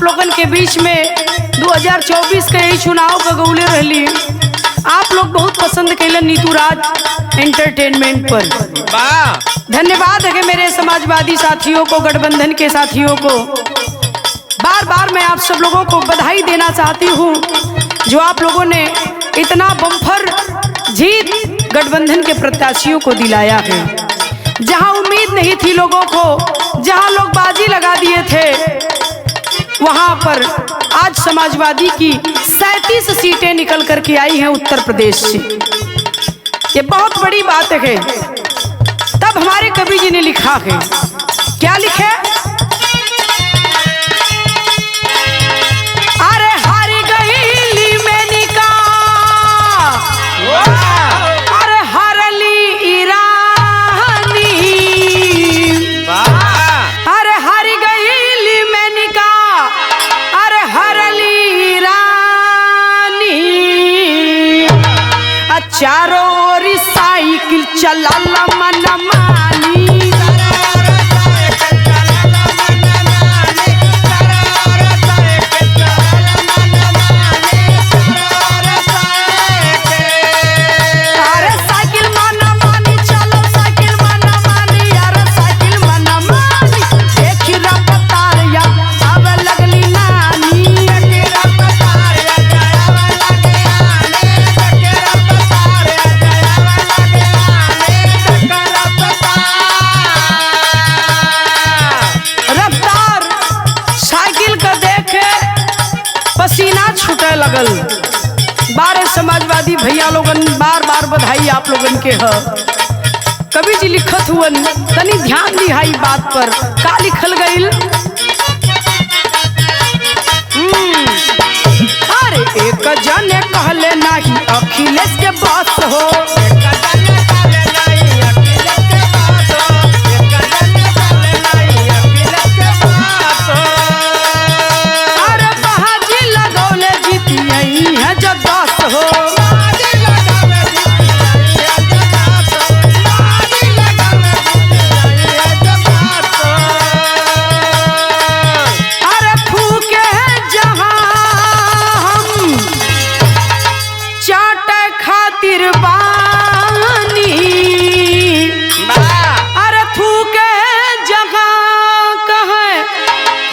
आप लोगन के बीच में 2024 के यही चुनाव का गौले रहली। आप लोग बहुत पसंद कैलन नीतू राज एंटरटेनमेंट पर। धन्यवाद है मेरे समाजवादी साथियों को, गठबंधन के साथियों को। बार बार मैं आप सब लोगों को बधाई देना चाहती हूँ जो आप लोगों ने इतना बम्फर जीत गठबंधन के प्रत्याशियों को दिलाया है। जहां उम्मीद नहीं थी लोगों को, जहां लोग बाजी लगा दिए थे, वहां पर आज समाजवादी की 37 सीटें निकल करके आई हैं उत्तर प्रदेश से। ये बहुत बड़ी बात है। तब हमारे कवि जी ने लिखा है, क्या लिखे? अरे हारी गईली में निका, अरे हरली ईरानी, अरे हारी गईली में निका, अरे हरली ईरानी। चारों ओर साइकिल चलाला मन मानी, अरे साइकिल मन मानी, चलो साइकिल मन मानी, अरे साइकिल मन मानी। देखी रफ्तार या आवे लगली नानी, देखी रफ्तार या आवे लगली नानी, देखी रफ्तार या आवे लगली नानी। रफ्तार साइकिल का देखे पसीना छूटे लगल। बारे समाजवादी भैया लोगन बार बार बधाई आप लोगन के ह। कवि जी लिखत हुवन, तनी ध्यान दिहाई बात पर। का लिखल गईल? अरे एक जने कहले नहीं अखिलेश के बस हो, अरे बहाजी लगौले जीतियई है जो 10 हो, अरे फूके जहां हम चाटे खातिर बानी, अरे फूके जगह कहे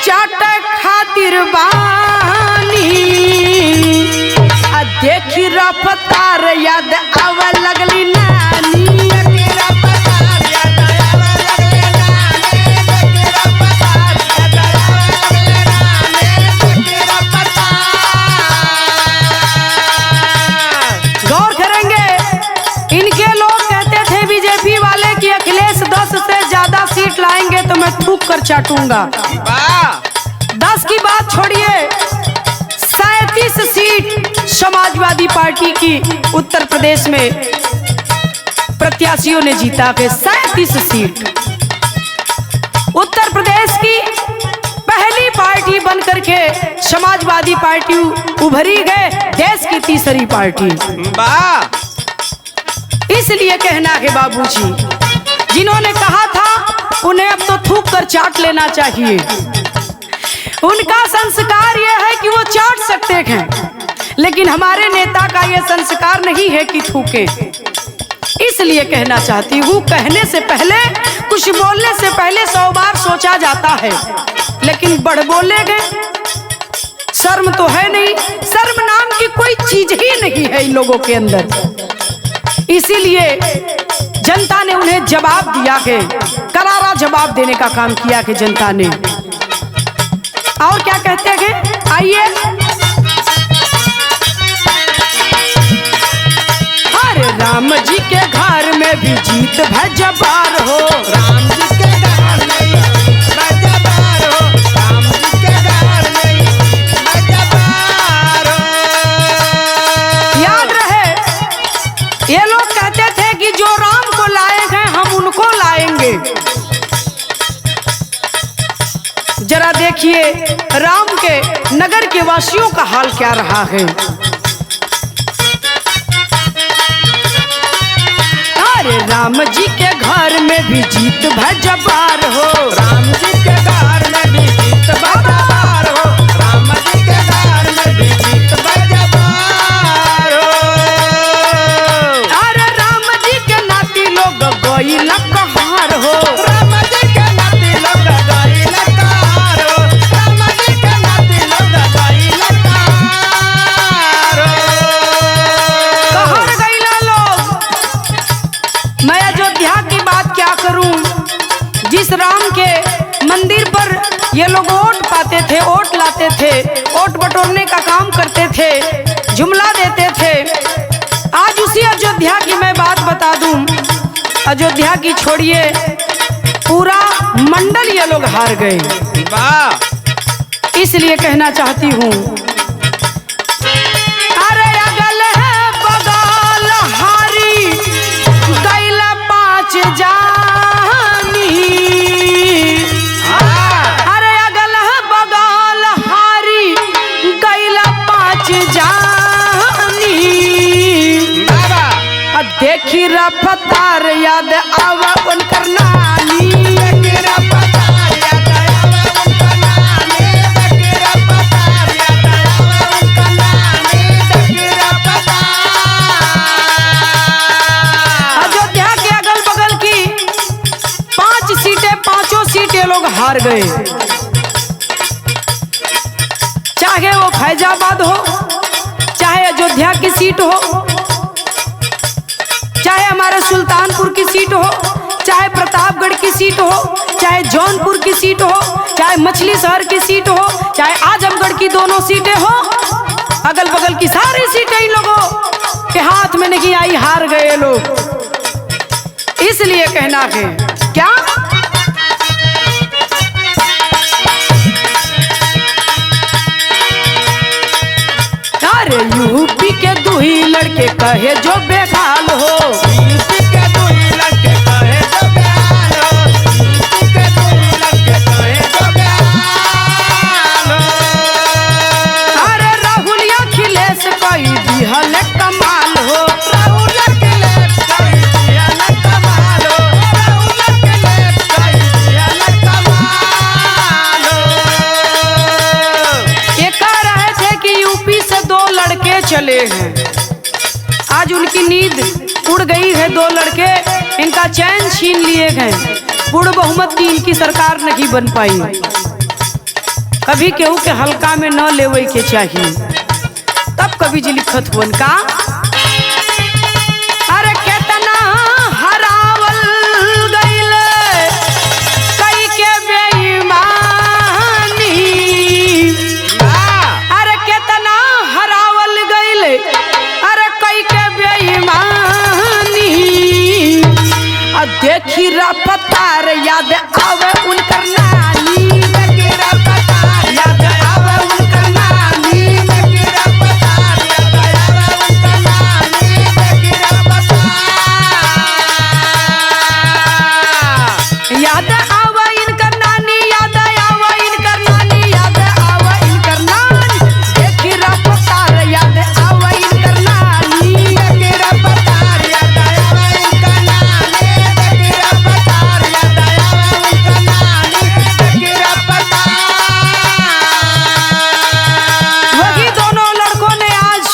चाटे खातिर बानी। आ देखी रफ्तार याद आवे लगली नानी, देखी रफ्तार याद आवे लगली नानी, देखी रफ्तार याद आवे लगली नानी, देखी रफ्तार। गौर करेंगे, इनके लोग कहते थे बीजेपी वाले कि अखिलेश 10 से ज्यादा सीट लाएंगे तो मैं थूक कर चाटूंगा। 10 की बात छोड़िए, 37 सीट समाजवादी पार्टी की उत्तर प्रदेश में प्रत्याशियों ने जीता है। 37 सीट उत्तर प्रदेश की पहली पार्टी बनकर के समाजवादी पार्टी उभरी गए, देश की तीसरी पार्टी। इसलिए कहना है बाबूजी, जिन्होंने कहा था उन्हें अब तो थूक कर चाट लेना चाहिए। उनका संस्कार यह है कि वो चाट सकते हैं, लेकिन हमारे नेता का यह संस्कार नहीं है कि थूके। इसलिए कहना चाहती हूँ, कहने से पहले, कुछ बोलने से पहले 100 बार सोचा जाता है, लेकिन बढ़ बोले गए। शर्म तो है नहीं, शर्म नाम की कोई चीज ही नहीं है इन लोगों के अंदर। इसीलिए जनता ने उन्हें जवाब दिया है, करारा जवाब देने का काम किया है जनता ने। और क्या कहते हैं, आइए। अरे राम जी के घर में भी जीत भजबार हो, राम जी के घर में भजबार हो, राम जी के घर में भजबार हो। याद रहे, ये लोग कहते थे कि जो राम को लाए हैं हम उनको लाएंगे। जरा देखिए राम के नगर के वासियों का हाल क्या रहा है। अरे राम जी के घर में भी जीत भजबार हो, राम जी के घर में भी जीत भजबार हो, ये लोग वोट पाते थे, वोट लाते थे, वोट बटोरने का काम करते थे, जुमला देते थे। आज उसी अयोध्या की मैं बात बता दूं, अयोध्या की छोड़िए, पूरा मंडल ये लोग हार गए। इसलिए कहना चाहती हूँ, अरे अगल है बगल हारी गैल 5 जानी, अरे अगल है बगल हारी गैल 5 जानी। देखी रफ्तार याद आवा उनकर नानी, अयोध्या के अगल बगल की 5 सीटें, 5 सीटें लोग हार गए। चाहे वो फैजाबाद हो, चाहे अयोध्या की सीट हो, चाहे हमारे सुल्तानपुर की सीट हो, चाहे प्रतापगढ़ की सीट हो, चाहे जौनपुर की सीट हो, चाहे मछली शहर की सीट हो, चाहे आजमगढ़ की दोनों सीटें हो, अगल बगल की सारी सीटें इन लोगों के हाथ में नहीं आई, हार गए लोग। इसलिए कहना है क्या, अरे यूपी के 2 ही लड़के कहे जो बेहाल हो, यूपी के 2 ही लड़के कहे जो बेहाल हो, यूपी के 2 ही लड़के कहे जो बेहाल हो। अरे राहुल या अखिलेश कोई दिहल कमाल हो, राहुल अखिलेश कोई दिहल कमाल हो, राहुल अखिलेश कोई दिहल कमाल हो। ये कह रहे थे कि यूपी से 2 लड़के चले हैं, आज उनकी नींद उड़ गई है। 2 लड़के इनका चैन छीन लिए गए, पूर्ण बहुमत की इनकी सरकार नहीं बन पाई। कभी केहू के हल्का में न लेवे के चाहिए, तब कभी जी लिखत हुआ का, अरे केतना हरावल गइल कई के बेईमानी, अरे केतना हरावल गइल, अरे कई के बेईमानी। देखी रफ्तार याद आवे उनकर नानी, देखी रफ्तार याद आवे उनकर नानी, देखी रफ्तार याद आवे उनकर नानी, देखी रफ्तार याद आवे इनकर नानी, याद आवे इनकर नानी, याद आवे इनकर नानी, देखी रफ्तार याद आवे इनकर नानी, देखी रफ्तार याद आवे इनकर नानी, देखी रफ्तार याद आवे उनकर नानी, देखी रफ्तार। वही दोनों लड़कों ने आज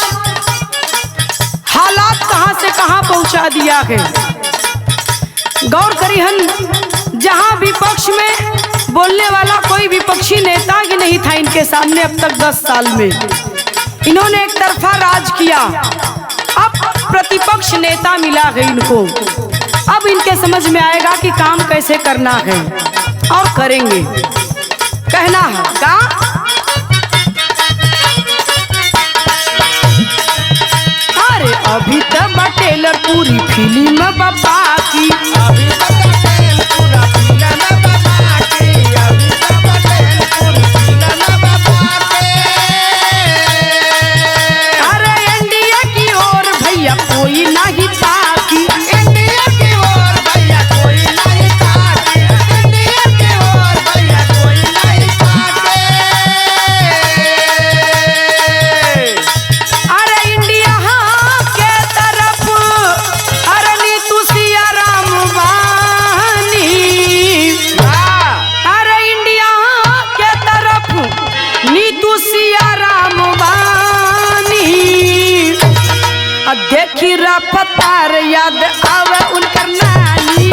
हालात कहां से कहां पहुंचा दिया है। गौर करिहन, जहां विपक्ष में बोलने वाला कोई विपक्षी नेता ही नहीं था इनके सामने अब तक 10 साल में। इन्होंने एक तरफा राज किया, अब प्रतिपक्ष नेता मिला है इनको। अब इनके समझ में आएगा कि काम कैसे करना है और करेंगे। कहना है का, अरे अभी तक टेलर पूरी फिल्म बाबा की, अभी तक टेलर पूरा फिल्म बाबा की, अभी तक टेलर पूरी फिल्म बाबा की। अरे एनडीए की ओर भैया कोई नहीं ताकी, एनडीए की ओर भैया कोई नहीं ताकी, एनडीए की ओर भैया कोई नहीं ताकी। अरे इंडिया के तरफ अरे नीतू सिया राम बानी, अरे इंडिया के तरफ नीतू सिया राम बानी। देखी रफ्तार याद आवे उनकर नानी,